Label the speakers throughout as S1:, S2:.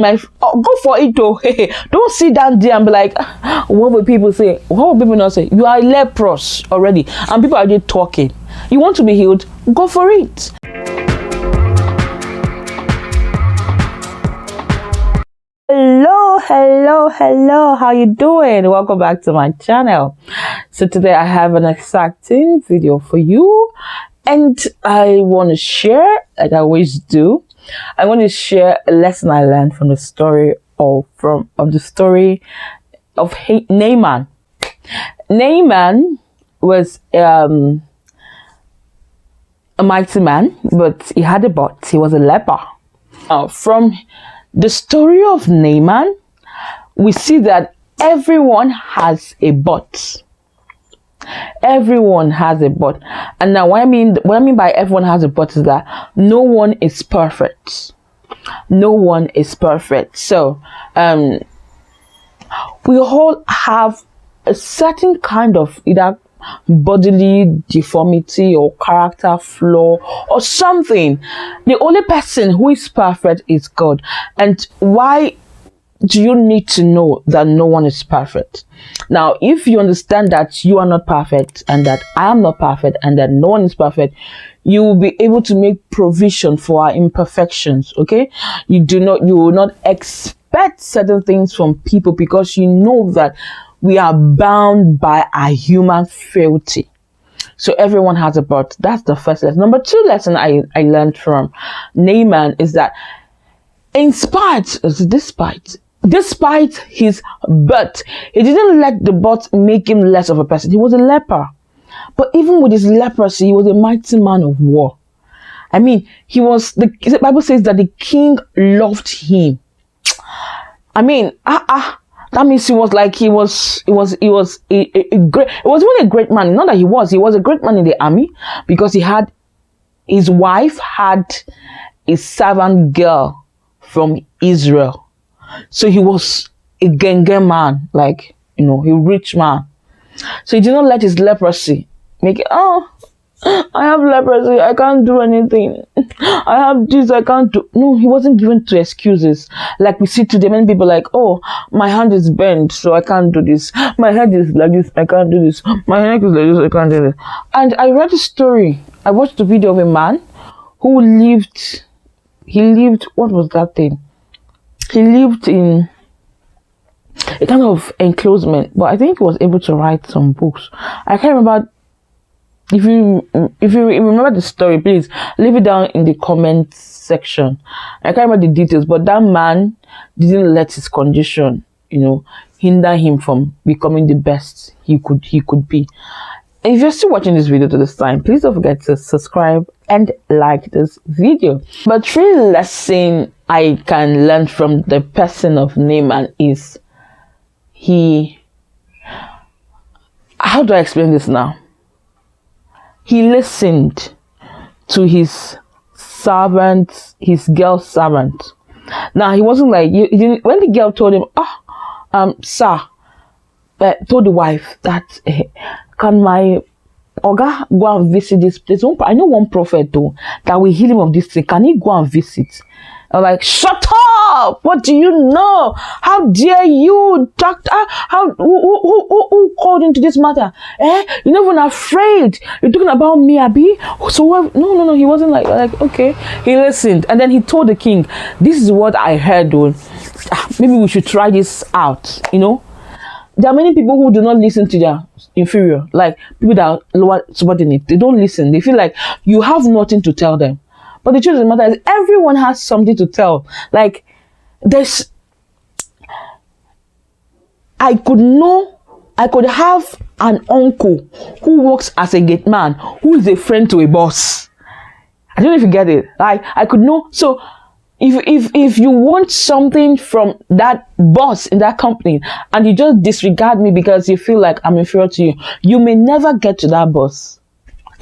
S1: go for it though. Don't sit down there and be like, what will people say? What will people not say? You are leprous already, and people are just talking. You want to be healed? Go for it. Hello, how you doing? Welcome back to my channel. So today I have an exciting video for you, and I want to share, like I always do, I want to share a lesson I learned from the story of Naaman. Naaman was a mighty man, but he had a butt. He was a leper. From the story of Naaman, we see that everyone has a butt. Everyone has a butt. And now what I mean by everyone has a butt is that no one is perfect. No one is perfect. So we all have a certain kind of either bodily deformity or character flaw or something. The only person who is perfect is God. And why do you need to know that no one is perfect? Now, if you understand that you are not perfect and that I am not perfect and that no one is perfect, you will be able to make provision for our imperfections. Okay, you will not expect certain things from people because you know that we are bound by our human frailty. So everyone has a butt. That's the first lesson. Number two lesson I learned from Naaman is that despite his butt, he didn't let the butt make him less of a person. He was a leper. But even with his leprosy, he was a mighty man of war. I mean, the Bible says that the king loved him. I mean, that means he was a great, it wasn't even a great man. Not that he was a great man in the army because his wife had a servant girl from Israel. So he was a genge man, like, a rich man. So he did not let his leprosy make it, I have leprosy, I can't do anything. I have this, I can't do. No, he wasn't given to excuses. Like we see today, many people like, my hand is bent, so I can't do this. My head is like this, I can't do this. My neck is like this, I can't do this. And I read a story. I watched a video of a man who lived, what was that thing? He lived in a kind of enclosement, but I think he was able to write some books. I can't remember. If you remember the story, please leave it down in the comment section. I can't remember the details, but that man didn't let his condition, hinder him from becoming the best he could be. And if you're still watching this video to this time, please don't forget to subscribe and like this video. But three lesson I can learn from the person of Naaman is how do I explain this now? He listened to his servant, his girl servant. Now he wasn't like, he didn't, when the girl told him, sir, told the wife that, can my Oga go and visit this place? I know one prophet though that will heal him of this thing. Can he go and visit? I'm like, shut up! What do you know? How dare you, doctor? Who called into this matter? You're not even afraid. You're talking about me, Abi? So what? No. He wasn't like, okay. He listened, and then he told the king, "This is what I heard. Though, maybe we should try this out." There are many people who do not listen to their inferior, like people that are lower subordinate. They don't listen. They feel like you have nothing to tell them. But the truth of the matter is, everyone has something to tell. Like, I could have an uncle who works as a gate man, who is a friend to a boss. I don't know if you get it. Like, I could know. So, if you want something from that boss in that company, and you just disregard me because you feel like I'm inferior to you, you may never get to that boss.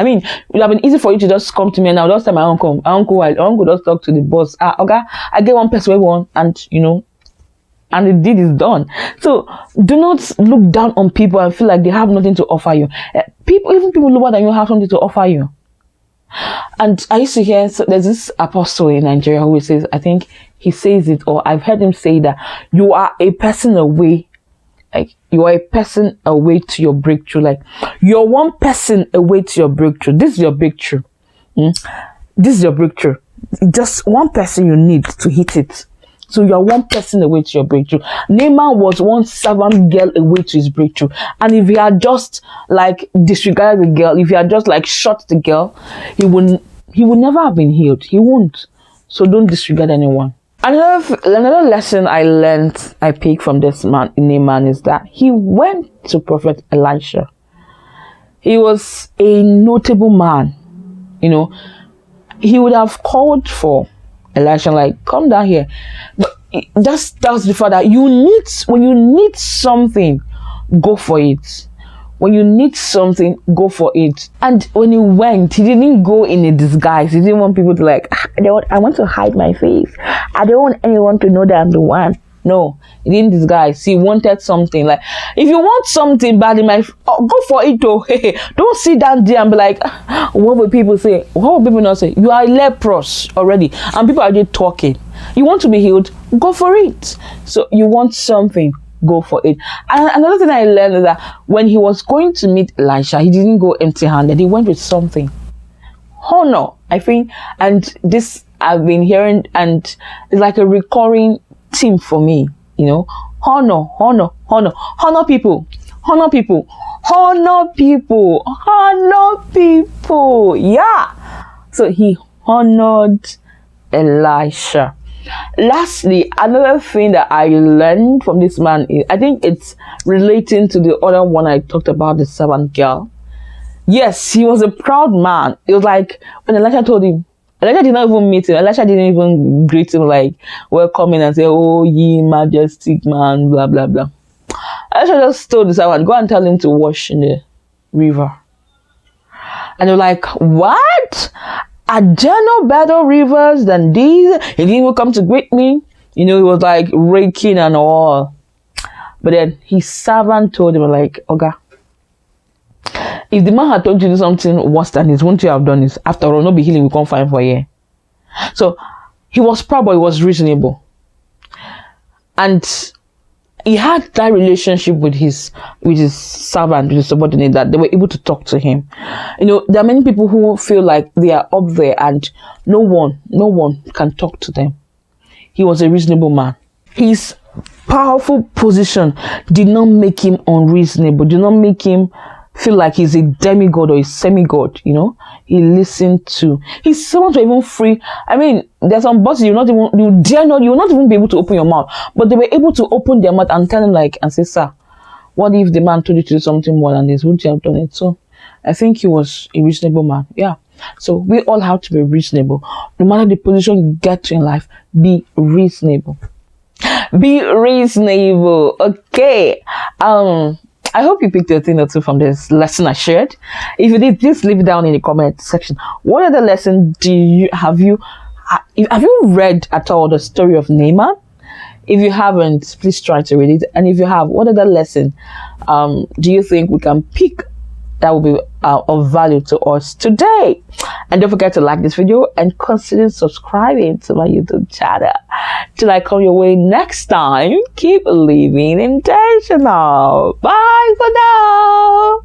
S1: I mean, it would have been easy for you to just come to me and I'll just tell my uncle. My uncle just talk to the boss. Okay, I get one person we want, and and the deed is done. So do not look down on people and feel like they have nothing to offer you. Even people lower than you have something to offer you. And I used to hear, so there's this apostle in Nigeria who says, I think he says it, or I've heard him say that you are a person away. Like, you are a person away to your breakthrough. Like, you're one person away to your breakthrough. This is your breakthrough. This is your breakthrough. Just one person you need to hit it. So you are one person away to your breakthrough. Naaman was one servant girl away to his breakthrough. And if he had just like disregarded the girl, if he had just like shot the girl, he would never have been healed. He won't. So don't disregard anyone. Another lesson I picked from this man, Naaman, is that he went to Prophet Elisha. He was a notable man. You know, he would have called for Elisha, like, come down here. But that's the fact that when you need something, go for it. When you need something, go for it. And when he went, he didn't go in a disguise. He didn't want people to like, I want to hide my face. I don't want anyone to know that I'm the one. No, he didn't disguise. He wanted something. Like, if you want something bad in my, go for it. Oh, hey, don't sit down there and be like, what will people say? What will people not say? You are leprous already, and people are just talking. You want to be healed? Go for it. So you want something, go for it. And another thing I learned is that when he was going to meet Elisha, he didn't go empty-handed. He went with something. Honor, I think, and this I've been hearing, and it's like a recurring theme for me. You know, honor people, honor people, honor people, honor people. Yeah. So he honored Elisha. Lastly, another thing that I learned from this man is, I think it's relating to the other one I talked about, the servant girl. Yes, he was a proud man. It was like when Elisha told him, Elisha did not even meet him. Elisha didn't even greet him, like welcoming and say, oh, ye majestic man, blah, blah, blah. Elisha just told the servant, go and tell him to wash in the river. And they're like, what? Are there no better rivers than these? He didn't even come to greet me. You know, he was like raking and all. But then his servant told him, like, Oga, if the man had told you to do something worse than this, wouldn't you have done this? After all, no be healing, we can't find for you. So he was proud, but he was reasonable. And he had that relationship with his servant, with his subordinate, that they were able to talk to him. You know, there are many people who feel like they are up there and no one can talk to them. He was a reasonable man. His powerful position did not make him unreasonable, did not make him feel like he's a demigod or a semi-god. You know, he listened to his servants were even free. I mean, there's some bosses you will not even be able to open your mouth, but they were able to open their mouth and tell him, like, and say, sir, what if the man told you to do something more than this? Wouldn't you have done it? So I think he was a reasonable man. Yeah. So we all have to be reasonable. No matter the position you get to in life, be reasonable. Be reasonable. Okay. I hope you picked a thing or two from this lesson I shared. If you did, please leave it down in the comment section. What other lesson have you read at all the story of Naaman? If you haven't, please try to read it. And if you have, what other lesson do you think we can pick that will be of value to us today? And don't forget to like this video and consider subscribing to my YouTube channel. Till I come your way next time, keep living intentional. Bye for now.